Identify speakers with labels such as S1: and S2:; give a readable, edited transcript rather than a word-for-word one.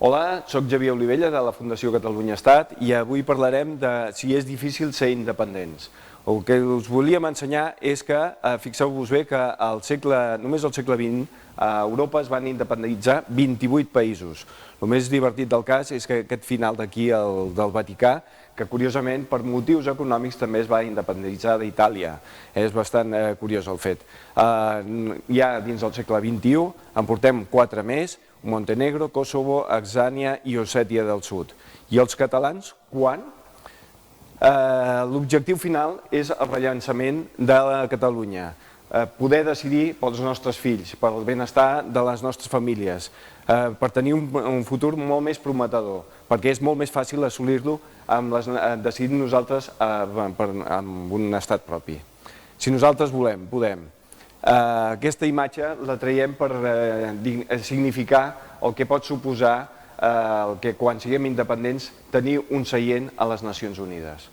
S1: Hola, soc Xavier Olivella de la Fundació Catalunya Estat i avui parlarem de si és difícil ser independents. El que us volíem ensenyar és que, fixeu-vos bé que només al segle XX a Europa es van independitzar 28 països. El més divertit del cas és que aquest final d'aquí, el del Vaticà, que curiosament per motius econòmics també es va independitzar d'Itàlia. És bastant curiós el fet. Ja dins del segle XXI en portem 4 més: Montenegro, Kosovo, Azania i Ossètia del Sud. I els catalans, quan? L'objectiu final és el rellançament de Catalunya, poder decidir pels nostres fills, pel benestar de les nostres famílies, per tenir un futur molt més prometedor, perquè és molt més fàcil assolir-lo decidint nosaltres amb un estat propi. Si nosaltres volem, podem. Aquesta imatge la traiem per significar el que pot suposar que quan siguem independents tenir un seient a les Nacions Unides.